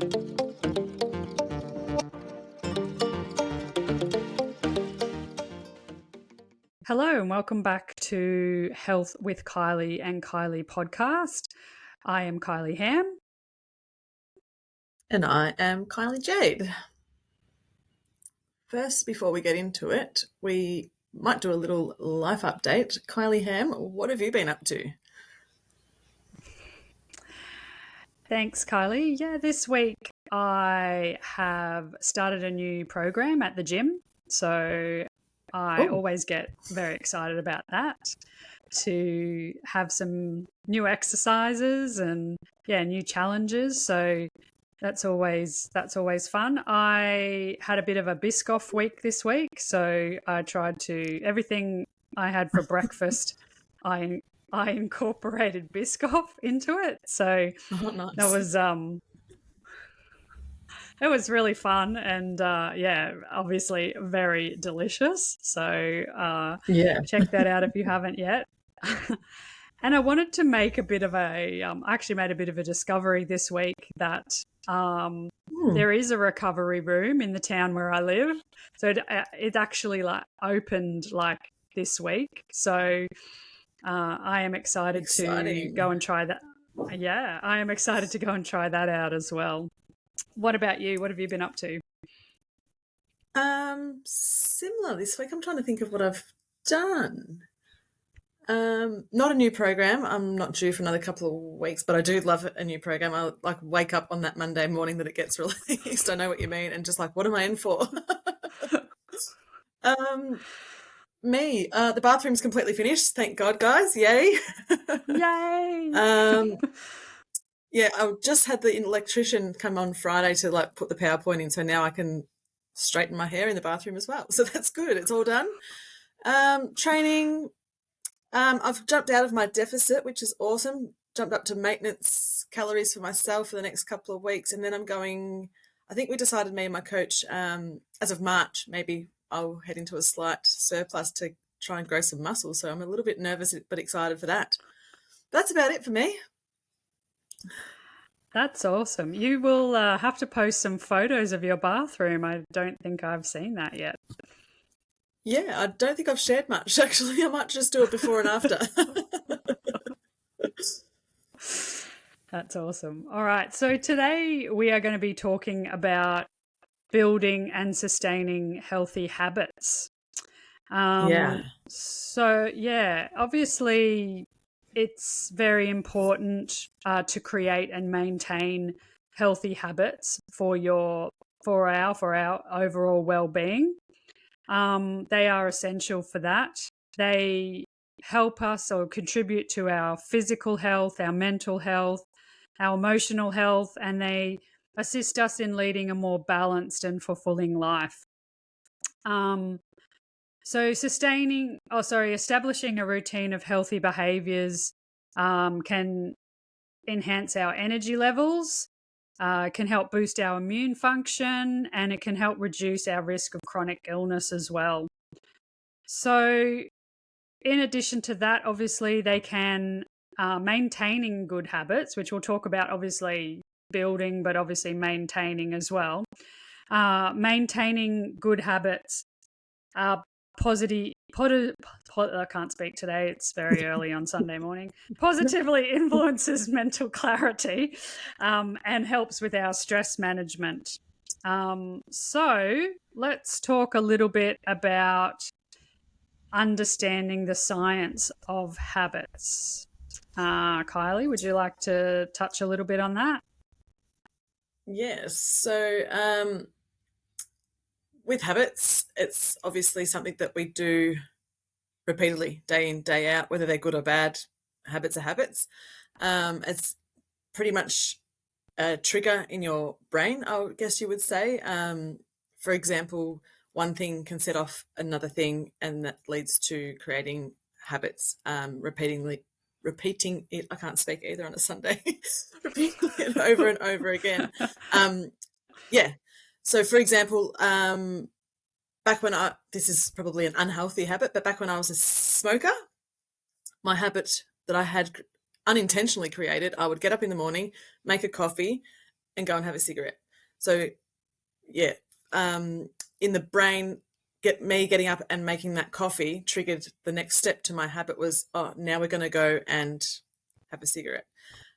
Hello and welcome back to Health with Kylie and Kylie podcast. I am Kylie Ham. And I am Kylie Jade. First, before we get into it, we might do a little life update. Kylie Ham, what have you been up to? Thanks, Kylie. Yeah, this week I have started a new program at the gym. So I always get very excited about that, to have some new exercises and new challenges. So that's always fun. I had a bit of a Biscoff week this week, so I tried to everything I had for breakfast. I incorporated Biscoff into it, so nice. that was it was really fun and obviously very delicious. So check that out if you haven't yet. And I wanted to make a bit of I actually made a bit of a discovery this week that there is a recovery room in the town where I live. So it actually opened this week. So I am excited to go and try that. Yeah, I am excited to go and try that out as well. What about you? What have you been up to? Similar this week. I'm trying to think of what I've done. Not a new program. I'm not due for another couple of weeks, but I do love a new program. I wake up on that Monday morning that it gets released. I know what you mean, and just what am I in for? The bathroom's completely finished. Thank God, guys! Yay! Yay! Yeah, I just had the electrician come on Friday to put the PowerPoint in, so now I can straighten my hair in the bathroom as well. So that's good. It's all done. Training. I've jumped out of my deficit, which is awesome. Jumped up to maintenance calories for myself for the next couple of weeks, and then I'm going. I think we decided, me and my coach, as of March, maybe I'll head into a slight surplus to try and grow some muscle. So I'm a little bit nervous but excited for that. That's about it for me. That's awesome. You will have to post some photos of your bathroom. I don't think I've seen that yet. Yeah, I don't think I've shared much, actually. I might just do it before and after. That's awesome. All right. So today we are going to be talking about building and sustaining healthy habits. So, obviously it's very important to create and maintain healthy habits for our overall well-being. They are essential for that. They help us or contribute to our physical health, our mental health, our emotional health, and they assist us in leading a more balanced and fulfilling life. Establishing a routine of healthy behaviors can enhance our energy levels, can help boost our immune function, and it can help reduce our risk of chronic illness as well. So in addition to that, obviously, they can maintaining good habits, which we'll talk about, obviously building, but obviously maintaining as well. Maintaining good habits I can't speak today. It's very early on Sunday morning. Positively influences mental clarity and helps with our stress management. So let's talk a little bit about understanding the science of habits. Kylie, would you like to touch a little bit on that? Yes. So with habits, it's obviously something that we do repeatedly, day in, day out, whether they're good or bad. Habits are habits. It's pretty much a trigger in your brain, I guess you would say. For example, one thing can set off another thing, and that leads to creating habits, repeating it. I can't speak either on a Sunday. Repeating it over and over again. So for example, back when this is probably an unhealthy habit, but back when I was a smoker, my habit that I had unintentionally created, I would get up in the morning, make a coffee, and go and have a cigarette. So yeah, in the brain, getting up and making that coffee triggered the next step to my habit was, oh, now we're going to go and have a cigarette.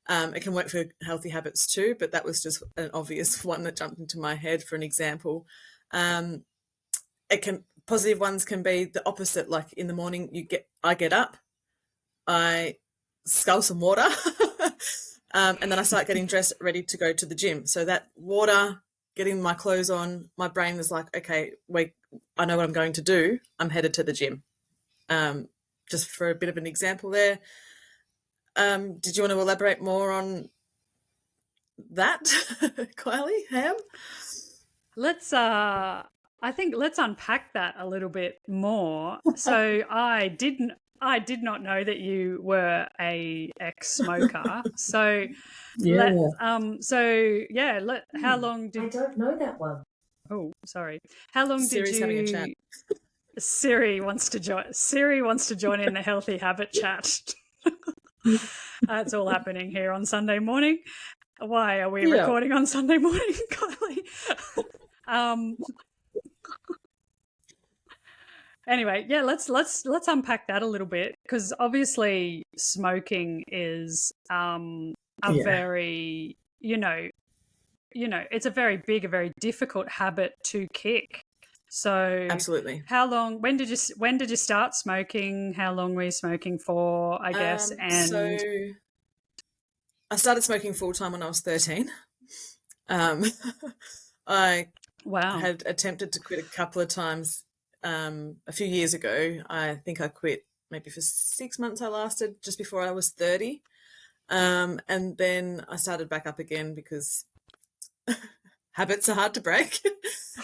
It can work for healthy habits too, but that was just an obvious one that jumped into my head for an example. Positive ones can be the opposite. Like in the morning, I get up, I scull some water, and then I start getting dressed, ready to go to the gym. So that water, getting my clothes on, my brain is like, okay, wait, I know what I'm going to do. I'm headed to the gym. Just for a bit of an example there. Did you want to elaborate more on that, Kylie, Ham? I think let's unpack that a little bit more. So I did not know that you were a ex-smoker. So Yeah. how long did I don't know that one. Oh, sorry. How long Siri's did having a you chat. Siri wants to join in the healthy habit chat. That's all happening here on Sunday morning. Why are we recording on Sunday morning, Kylie? Anyway, yeah, let's unpack that a little bit, because obviously smoking is very, it's a very big, a very difficult habit to kick. So absolutely. When did you start smoking? How long were you smoking for, I guess? So I started smoking full time when I was 13. I had attempted to quit a couple of times a few years ago. I think I quit maybe for 6 months. I lasted just before I was 30. And then I started back up again because habits are hard to break.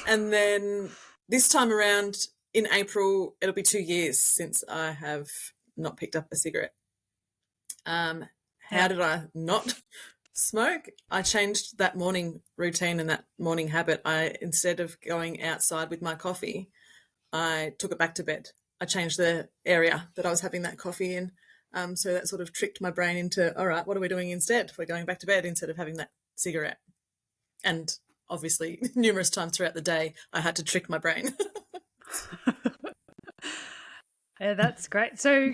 And then this time around in April, it'll be 2 years since I have not picked up a cigarette. How did I not smoke? I changed that morning routine and that morning habit. Instead of going outside with my coffee, I took it back to bed. I changed the area that I was having that coffee in. So that sort of tricked my brain into, all right, what are we doing instead? We're going back to bed instead of having that cigarette. And obviously, numerous times throughout the day, I had to trick my brain. Yeah, that's great. So,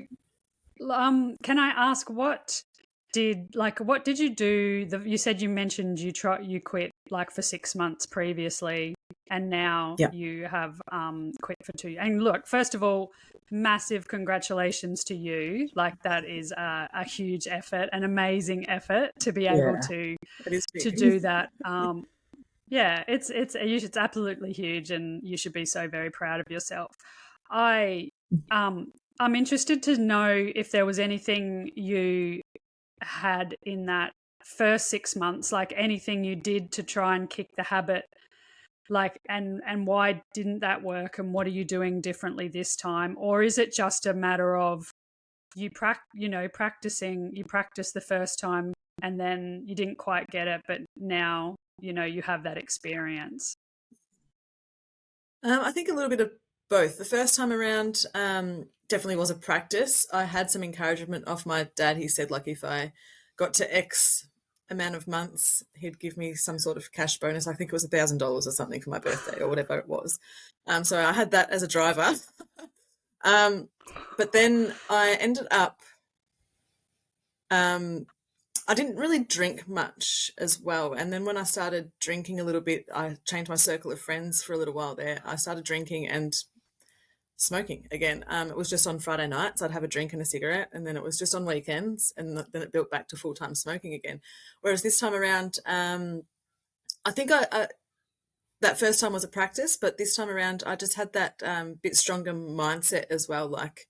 can I ask, what did you do? You said you mentioned you quit like for 6 months previously, and now you have quit for 2 years. And look, first of all, massive congratulations to you. Like, that is a huge effort, an amazing effort to be able to do that. Yeah, it's absolutely huge, and you should be so very proud of yourself. I'm interested to know if there was anything you had in that first 6 months, like anything you did to try and kick the habit, like, and why didn't that work, and what are you doing differently this time? Or is it just a matter of you practicing, you practiced the first time and then you didn't quite get it, but now you have that experience? I think a little bit of both. The first time around definitely was a practice. I had some encouragement off my dad. He said, like, if I got to X amount of months, he'd give me some sort of cash bonus. I think it was $1,000 or something for my birthday or whatever it was. So I had that as a driver. But then I ended up, I didn't really drink much as well. And then when I started drinking a little bit, I changed my circle of friends for a little while there. I started drinking and smoking again. It was just on Friday nights. I'd have a drink and a cigarette, and then it was just on weekends, and then it built back to full-time smoking again. Whereas this time around, I think that first time was a practice, but this time around I just had that bit stronger mindset as well. Like,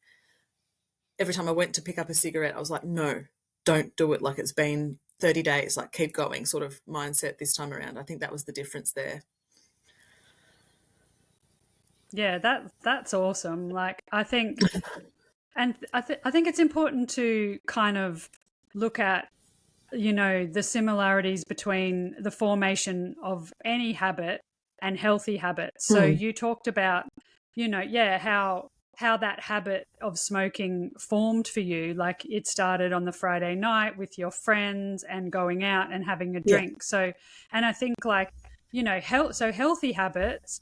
every time I went to pick up a cigarette, I was like, no, don't do it like it's been 30 days, like, keep going sort of mindset this time around. I think that was the difference there. Yeah, that's awesome. Like, I think, and I think it's important to kind of look at, the similarities between the formation of any habit and healthy habits. So you talked about, how that habit of smoking formed for you. Like it started on the Friday night with your friends and going out and having a drink. So, and I think like, you know, healthy habits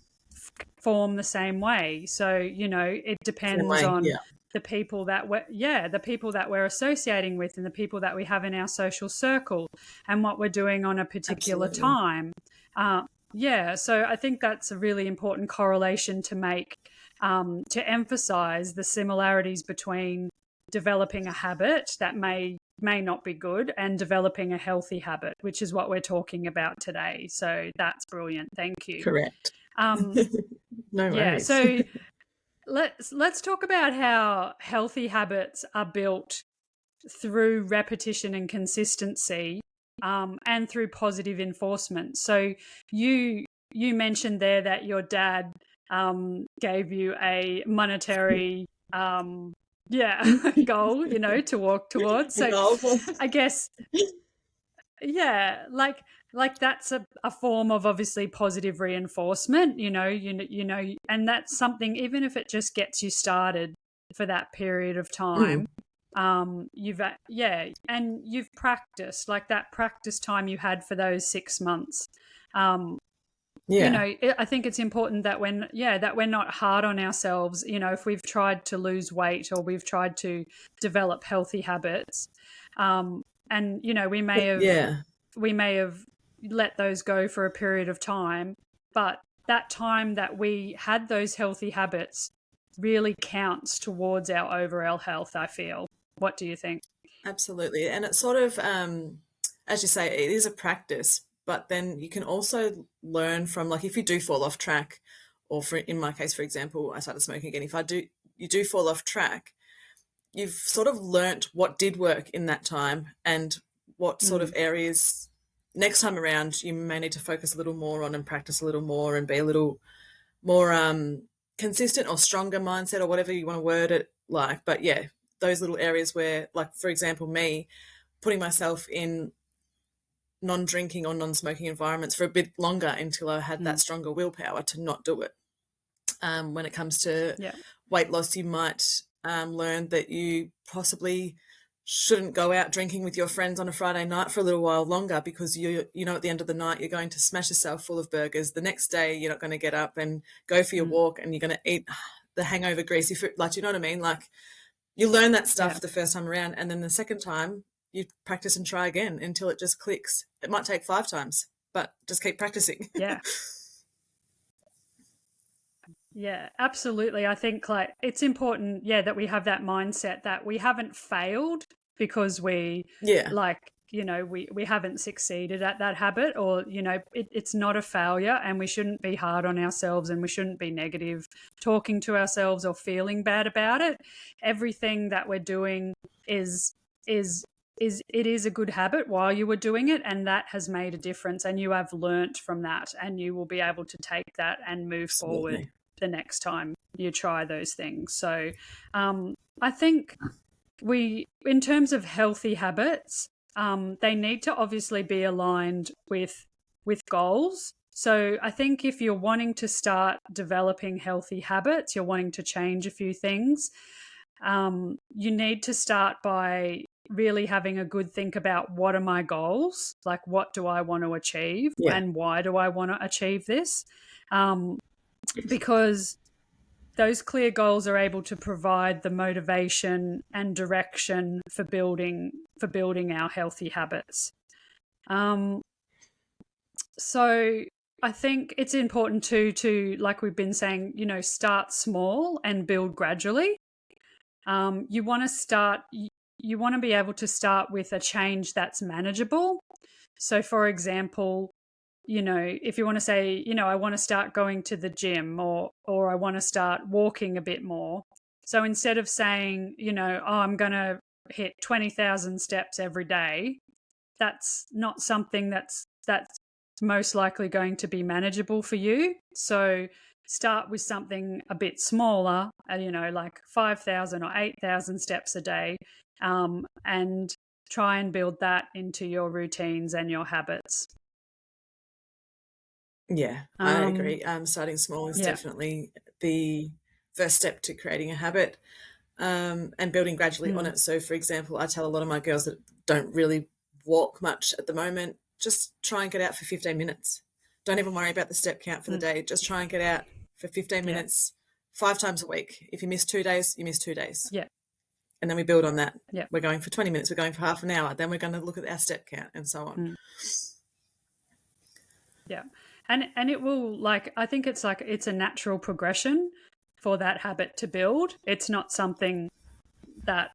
form the same way. So, you know, it depends on the people that we're associating with and the people that we have in our social circle and what we're doing on a particular time. So I think that's a really important correlation to make, to emphasize the similarities between developing a habit that may not be good and developing a healthy habit, which is what we're talking about today. So that's brilliant. Thank you. Correct. No worries. So let's talk about how healthy habits are built through repetition and consistency, and through positive enforcement. So you mentioned there that your dad gave you a monetary goal, you know, to walk towards. So I guess like that's a form of obviously positive reinforcement, you know, and that's something, even if it just gets you started for that period of time. You've practiced, like that practice time you had for those 6 months. You know, I think it's important that that we're not hard on ourselves. You know, if we've tried to lose weight or we've tried to develop healthy habits, and you know, we may have let those go for a period of time, but that time that we had those healthy habits really counts towards our overall health, I feel. What do you think? Absolutely. And it's sort of, as you say, it is a practice, but then you can also learn from, like, if you do fall off track, or in my case, for example, I started smoking again. If you do fall off track, you've sort of learnt what did work in that time and what sort of areas next time around you may need to focus a little more on and practice a little more and be a little more consistent or stronger mindset, or whatever you want to word it like. But yeah, those little areas where, like, for example, me putting myself in non-drinking or non-smoking environments for a bit longer until I had that stronger willpower to not do it. When it comes to weight loss, you might learn that you possibly shouldn't go out drinking with your friends on a Friday night for a little while longer, because you know at the end of the night you're going to smash yourself full of burgers. The next day you're not going to get up and go for your walk, and you're going to eat the hangover greasy food. Like, you know what I mean? Like, you learn that stuff the first time around, and then the second time you practice and try again until it just clicks. It might take 5 times, but just keep practicing. Yeah, absolutely. I think like it's important, that we have that mindset that we haven't failed because we we haven't succeeded at that habit, or, you know, it's not a failure, and we shouldn't be hard on ourselves, and we shouldn't be negative talking to ourselves or feeling bad about it. Everything that we're doing is a good habit while you were doing it, and that has made a difference, and you have learnt from that, and you will be able to take that and move forward the next time you try those things. So I think in terms of healthy habits, they need to obviously be aligned with goals. So I think if you're wanting to start developing healthy habits, you're wanting to change a few things, you need to start by really having a good think about, what are my goals? Like, what do I want to achieve, and why do I want to achieve this? Because those clear goals are able to provide the motivation and direction for building our healthy habits. So I think it's important to, like we've been saying, you know, start small and build gradually. You want to be able to start with a change that's manageable. So, for example, you know, if you want to say, you know, I want to start going to the gym, or I want to start walking a bit more. So instead of saying, you know, I'm going to hit 20,000 steps every day, that's not something that's most likely going to be manageable for you. So start with something a bit smaller, you know, like 5,000 or 8,000 steps a day, and try and build that into your routines and your habits. Yeah, I agree. Starting small is definitely the first step to creating a habit, and building gradually on it. So, for example, I tell a lot of my girls that don't really walk much at the moment, just try and get out for 15 minutes. Don't even worry about the step count for the day. Just try and get out for 15 minutes 5 times a week. If you miss 2 days, you miss 2 days. Yeah. And then we build on that. Yeah. We're going for 20 minutes. We're going for half an hour. Then we're going to look at our step count and so on. Yeah. And it will, like, I think it's like it's a natural progression for that habit to build. It's not something that,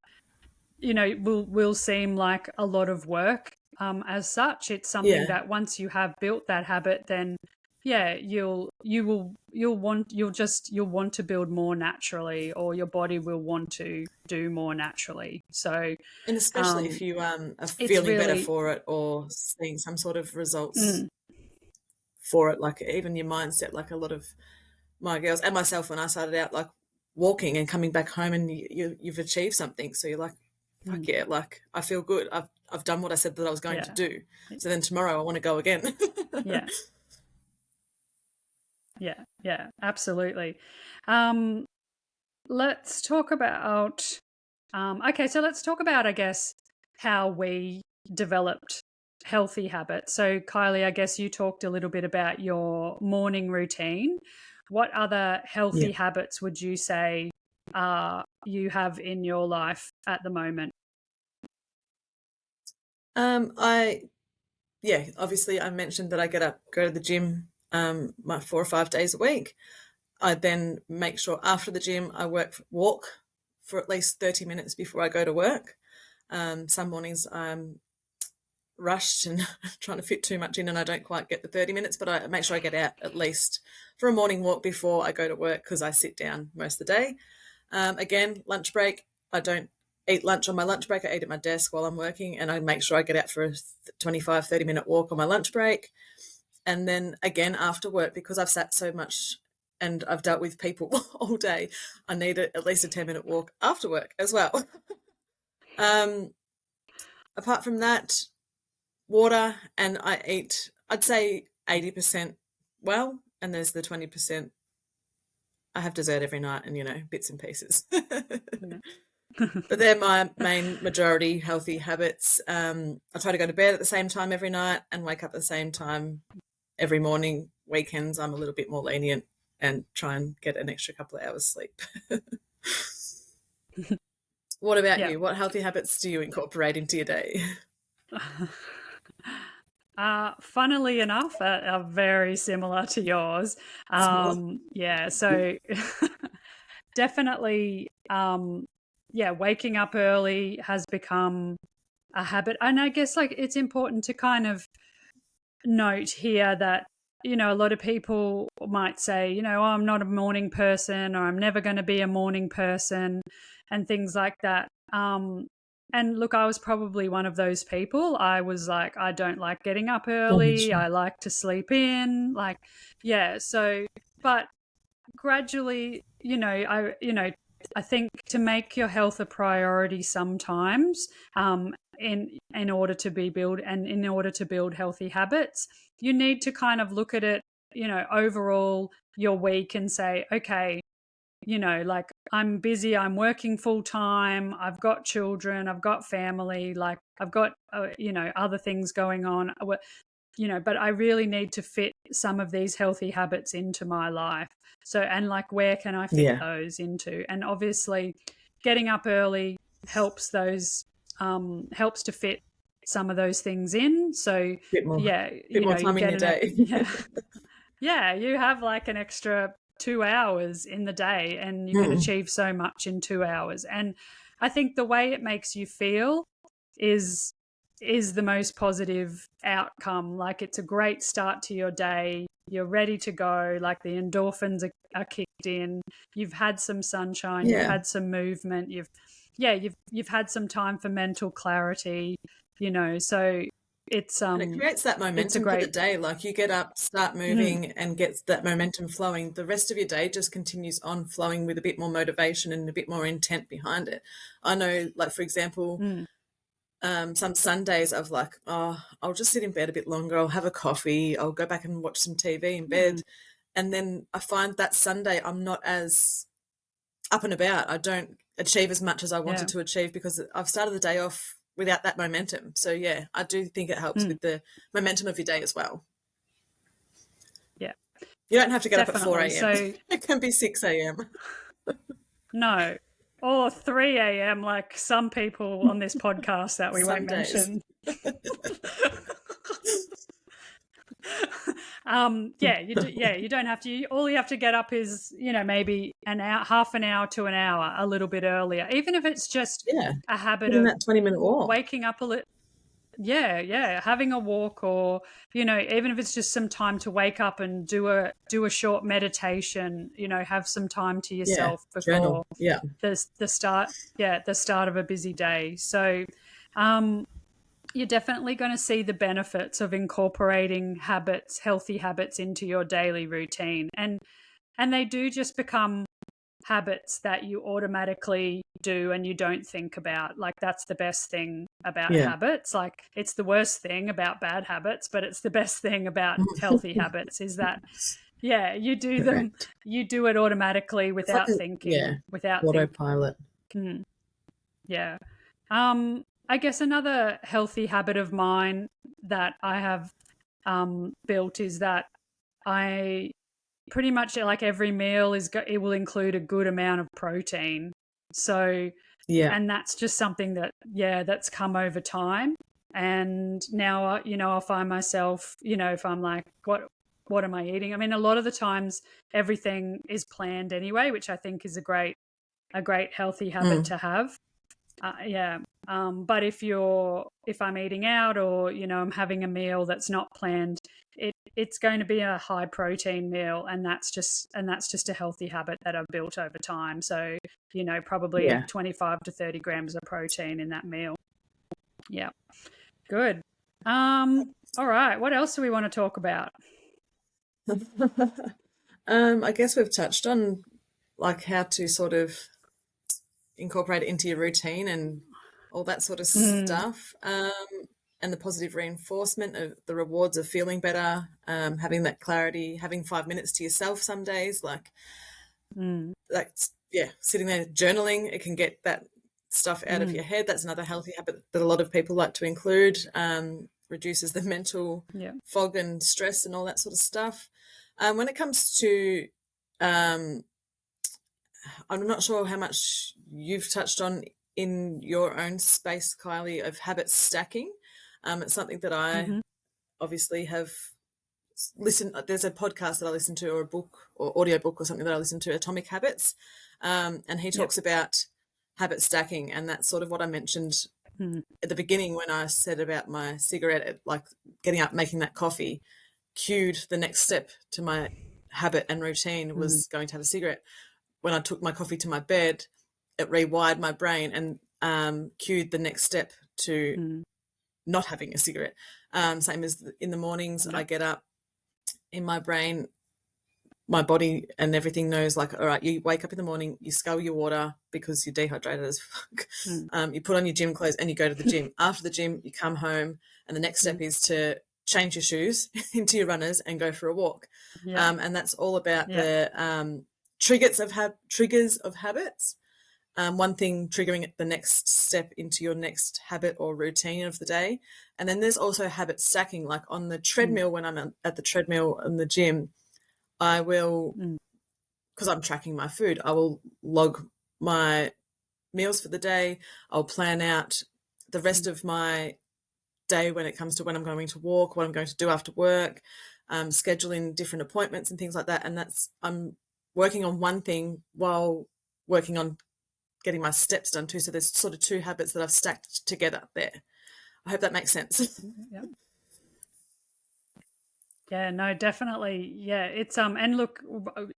you know, will seem like a lot of work as such. It's something that once you have built that habit, then you'll want to build more naturally, or your body will want to do more naturally. So, and especially if you are feeling better for it, or seeing some sort of results for it, like even your mindset, like a lot of my girls and myself, when I started out, like walking and coming back home and you've achieved something. So you're like, fuck yeah, like I feel good. I've done what I said that I was going to do. So then tomorrow I want to go again. Yeah, absolutely. Let's talk about, so let's talk about, I guess, how we developed healthy habits. So Kylie, I guess you talked a little bit about your morning routine. What other healthy habits would you say you have in your life at the moment? Obviously I mentioned that I go to the gym my 4 or 5 days a week. I then make sure after the gym I walk for at least 30 minutes before I go to work. Some mornings I'm rushed and trying to fit too much in and I don't quite get the 30 minutes, but I make sure I get out at least for a morning walk before I go to work, because I sit down most of the day. Again, lunch break, I don't eat lunch on my lunch break. I eat at my desk while I'm working, and I make sure I get out for a 25, 30-minute walk on my lunch break. And then again after work, because I've sat so much and I've dealt with people all day, I need at least a 10-minute walk after work as well. Apart from that, water, and I eat, I'd say 80% well, and there's the 20% I have dessert every night and, you know, bits and pieces. But they're my main majority healthy habits. I try to go to bed at the same time every night and wake up at the same time every morning. Weekends, I'm a little bit more lenient and try and get an extra couple of hours sleep. What about you? What healthy habits do you incorporate into your day? Funnily enough, are very similar to yours. So definitely, waking up early has become a habit. And I guess, like, it's important to kind of note here that, you know, a lot of people might say, you know, oh, I'm not a morning person, or I'm never going to be a morning person, and things like that. And look, I was probably one of those people. I was like, I don't like getting up early. I like to sleep in. Like, but gradually, I think to make your health a priority sometimes, in order to build healthy habits, you need to kind of look at it, you know, overall your week and say, okay, you know, like, I'm busy, I'm working full time, I've got children, I've got family, like I've got, other things going on, you know, but I really need to fit some of these healthy habits into my life. So, and like, where can I fit those into? And obviously getting up early helps to fit some of those things in. So bit more time in your day. You have like an extra 2 hours in the day, and you can achieve so much in 2 hours. And I think the way it makes you feel is the most positive outcome. Like, it's a great start to your day. You're ready to go. Like, the endorphins are kicked in. You've had some sunshine. You've had some movement. You've had some time for mental clarity. You know, so it's and it creates that momentum for the day. Like, you get up, start moving, and gets that momentum flowing. The rest of your day just continues on flowing with a bit more motivation and a bit more intent behind it. I know, like, for example, some Sundays I've like, I'll just sit in bed a bit longer. I'll have a coffee. I'll go back and watch some TV in bed. And then I find that Sunday I'm not as up and about. I don't achieve as much as I wanted to achieve because I've started the day off without that momentum. So, yeah, I do think it helps with the momentum of your day as well. Yeah. You don't have to get Definitely. up at 4 a.m. So, it can be 6 a.m. No. Or 3 a.m. like some people on this podcast that we won't mention. You don't have to. All you have to get up is, maybe an hour, half an hour to an hour, a little bit earlier, even if it's just a habit of that 20-minute walk, waking up a little. Yeah, having a walk, or even if it's just some time to wake up and do a short meditation, have some time to yourself before the start of a busy day. So you're definitely going to see the benefits of incorporating healthy habits into your daily routine, and they do just become habits that you automatically do and you don't think about. Like, that's the best thing about habits. Like, it's the worst thing about bad habits, but it's the best thing about healthy habits is that you do them, you do it automatically without thinking, without autopilot. I guess another healthy habit of mine that I have built is that I pretty much, like, every meal it will include a good amount of protein. So, and that's just something that, that's come over time. And now, I'll find myself, if I'm like, what am I eating? I mean, a lot of the times everything is planned anyway, which I think is a great healthy habit to have. But if I'm eating out, or I'm having a meal that's not planned, it's going to be a high protein meal, and that's just a healthy habit that I've built over time. So probably 25 to 30 grams of protein in that meal. Yeah, good. All right, what else do we want to talk about? I guess we've touched on like how to sort of incorporate it into your routine and all that sort of stuff, and the positive reinforcement of the rewards of feeling better, having that clarity, having 5 minutes to yourself some days, sitting there journaling, it can get that stuff out of your head. That's another healthy habit that a lot of people like to include. Reduces the mental fog and stress and all that sort of stuff. When it comes to I'm not sure how much you've touched on in your own space, Kylie, of habit stacking. It's something that I obviously have listened. There's a podcast that I listen to, or a book or audiobook or something that I listen to, Atomic Habits. And he talks about habit stacking. And that's sort of what I mentioned at the beginning when I said about my cigarette, like getting up, making that coffee, cued the next step to my habit and routine was going to have a cigarette. When I took my coffee to my bed, it rewired my brain and cued the next step to not having a cigarette. Same as in the mornings, I get up, in my brain, my body and everything knows, like, all right, you wake up in the morning, you scull your water because you're dehydrated as fuck. You put on your gym clothes and you go to the gym. After the gym, you come home, and the next step is to change your shoes into your runners and go for a walk. And that's all about the triggers of habits. One thing triggering the next step into your next habit or routine of the day. And then there's also habit stacking, like on the treadmill. When I'm at the treadmill in the gym, I will, because I'm tracking my food, I will log my meals for the day. I'll plan out the rest of my day when it comes to when I'm going to walk, what I'm going to do after work, scheduling different appointments and things like that. And I'm working on one thing while working on getting my steps done too. So there's sort of two habits that I've stacked together there. I hope that makes sense. Yeah, no, definitely. Yeah, it's and look,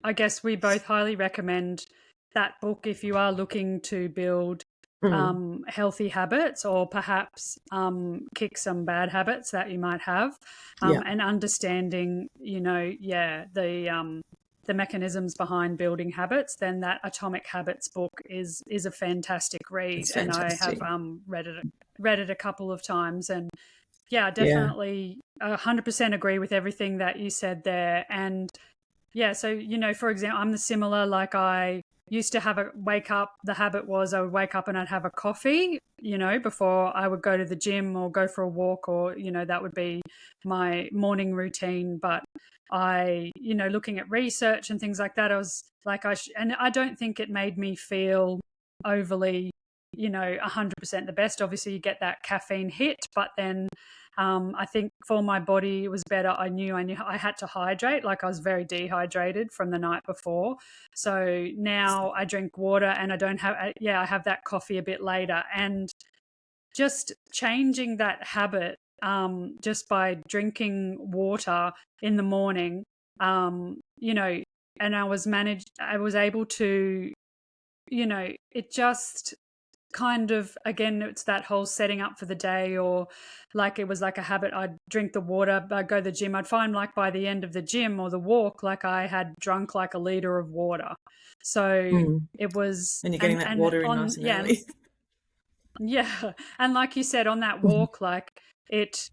I guess we both highly recommend that book if you are looking to build healthy habits, or perhaps kick some bad habits that you might have, and understanding, the mechanisms behind building habits. Then that Atomic Habits book is a fantastic read, and I have read it a couple of times, and definitely 100% agree with everything that you said there. And Yeah. So, for example, I'm the similar, like I used to wake up, the habit was I would wake up and I'd have a coffee, before I would go to the gym or go for a walk, or, that would be my morning routine. But looking at research and things like that, I was like, and I don't think it made me feel overly, 100% the best. Obviously you get that caffeine hit, but then I think for my body, it was better. I knew I had to hydrate. Like I was very dehydrated from the night before. So now I drink water, and I don't have, I have that coffee a bit later. And just changing that habit, just by drinking water in the morning, and I was able to, it just kind of, again, it's that whole setting up for the day, or like it was like a habit. I'd drink the water, I'd go to the gym. I'd find like by the end of the gym or the walk, like I had drunk like a liter of water. So it was, and you're getting that water in nice and early. Yeah. And like you said, on that walk, like it,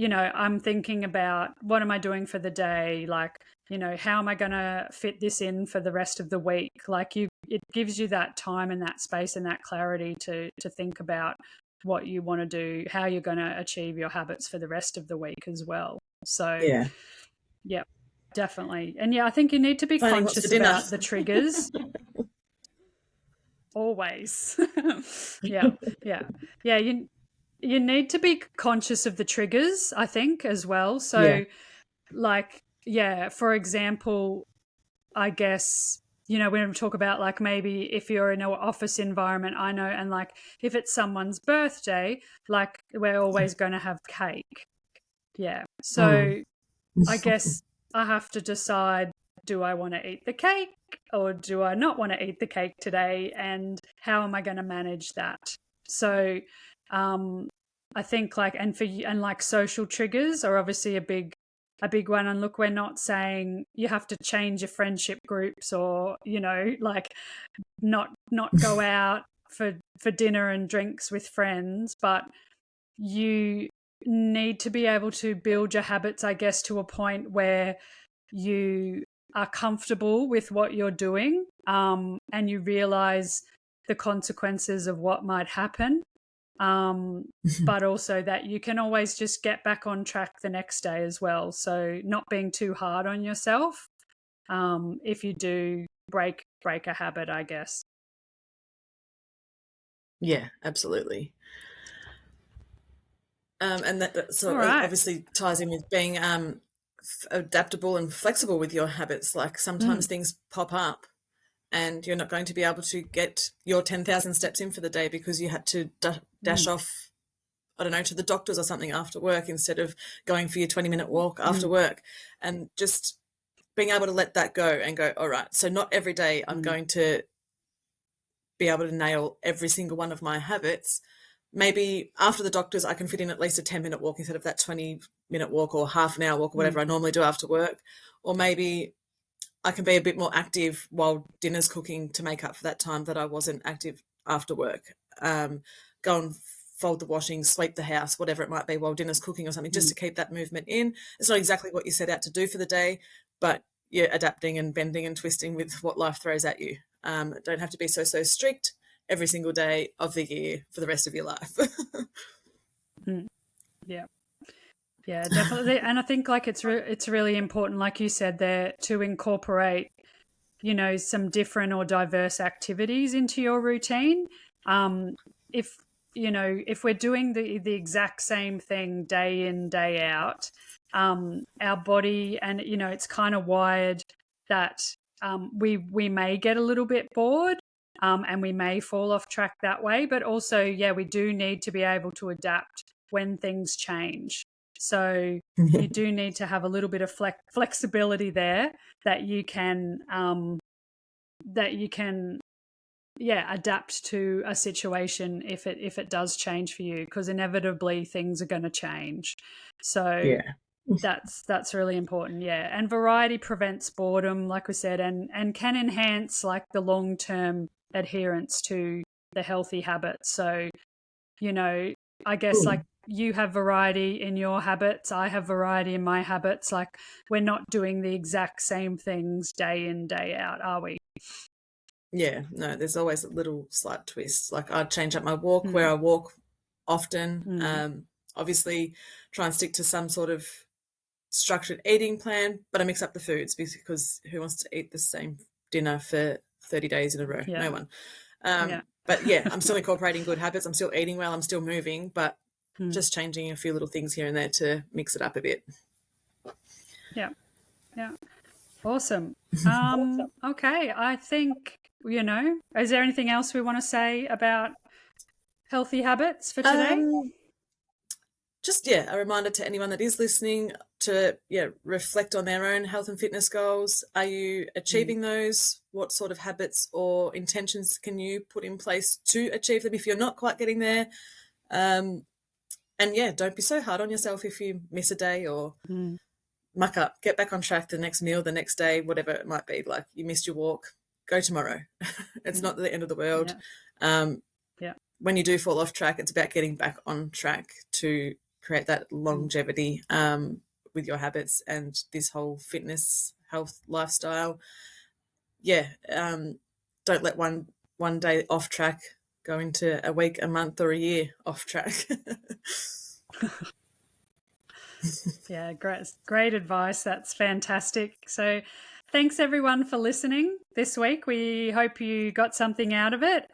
I'm thinking about what am I doing for the day? Like, how am I going to fit this in for the rest of the week? Like it gives you that time and that space and that clarity to think about what you want to do, how you're going to achieve your habits for the rest of the week as well. So, yeah, definitely. And I think you need to be Planning what's for conscious dinner. about the triggers. Always. Yeah. You need to be conscious of the triggers, I think, as well. So like, for example, I guess, when we talk about like maybe if you're in an office environment, I know, and like if it's someone's birthday, like we're always going to have cake. Yeah. So I guess I have to decide, do I want to eat the cake or do I not want to eat the cake today? And how am I going to manage that? So I think like, and like social triggers are obviously a big one. And look, we're not saying you have to change your friendship groups or, like not go out for dinner and drinks with friends, but you need to be able to build your habits, I guess, to a point where you are comfortable with what you're doing, and you realize the consequences of what might happen, but also that you can always just get back on track the next day as well. So not being too hard on yourself, if you do break a habit, I guess. Yeah, absolutely. And that so right. obviously ties in with being adaptable and flexible with your habits. Like sometimes things pop up and you're not going to be able to get your 10,000 steps in for the day because you had to dash off, I don't know, to the doctors or something after work instead of going for your 20-minute walk after work. And just being able to let that go and go, all right, so not every day I'm going to be able to nail every single one of my habits. Maybe after the doctors, I can fit in at least a 10-minute walk instead of that 20-minute walk or half an hour walk or whatever I normally do after work. Or maybe I can be a bit more active while dinner's cooking to make up for that time that I wasn't active after work. Go and fold the washing, sweep the house, whatever it might be while dinner's cooking or something, just to keep that movement in. It's not exactly what you set out to do for the day, but you're adapting and bending and twisting with what life throws at you. Don't have to be so strict every single day of the year for the rest of your life. Yeah, definitely. And I think like it's really important, like you said there, to incorporate, some different or diverse activities into your routine. If we're doing the exact same thing day in, day out, our body, and it's kind of wired that we may get a little bit bored, and we may fall off track that way. But also, we do need to be able to adapt when things change. So you do need to have a little bit of flexibility there, that you can adapt to a situation if it does change for you, because inevitably things are going to change. So that's really important. And variety prevents boredom, like we said, and can enhance like the long-term adherence to the healthy habits. So I guess like you have variety in your habits, I have variety in my habits. Like, we're not doing the exact same things day in, day out, are we? Yeah, no, there's always a little slight twist. Like, I'd change up my walk where I walk often. Obviously try and stick to some sort of structured eating plan, but I mix up the foods because who wants to eat the same dinner for 30 days in a row? Yeah. No one. But yeah, I'm still incorporating good habits. I'm still eating well. I'm still moving, but just changing a few little things here and there to mix it up a bit. Yeah. Yeah. Awesome. Okay. I think, is there anything else we want to say about healthy habits for today? Just, a reminder to anyone that is listening to, reflect on their own health and fitness goals. Are you achieving those? What sort of habits or intentions can you put in place to achieve them if you're not quite getting there? And don't be so hard on yourself if you miss a day or muck up. Get back on track the next meal, the next day, whatever it might be. Like, you missed your walk, go tomorrow. It's not the end of the world. When you do fall off track, it's about getting back on track to create that longevity with your habits and this whole fitness, health, lifestyle. Don't let one day off track go into a week, a month, or a year off track. Yeah, great advice. That's fantastic. So thanks everyone for listening this week. We hope you got something out of it.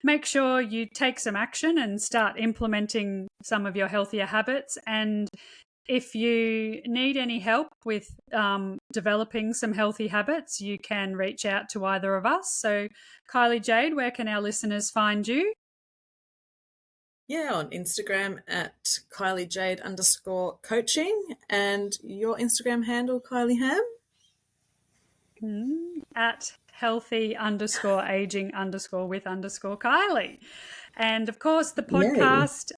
Make sure you take some action and start implementing some of your healthier habits. And if you need any help with developing some healthy habits, you can reach out to either of us. So Kylie Jade, where can our listeners find you? Yeah, on Instagram at KylieJade_coaching, and your Instagram handle, Kylie Ham? At healthy_aging_with_Kylie. And of course, the podcast,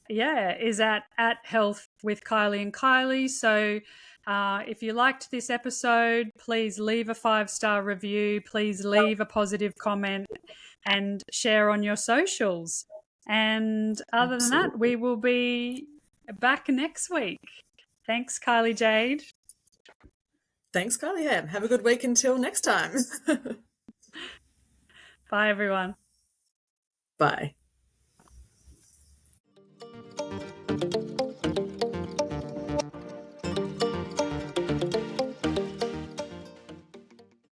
is at Health with Kylie and Kylie. So if you liked this episode, please leave a 5-star review. Please leave a positive comment and share on your socials. And other than that, we will be back next week. Thanks, Kylie Jade. Thanks, Kylie Ham. Have a good week until next time. Bye, everyone. Bye.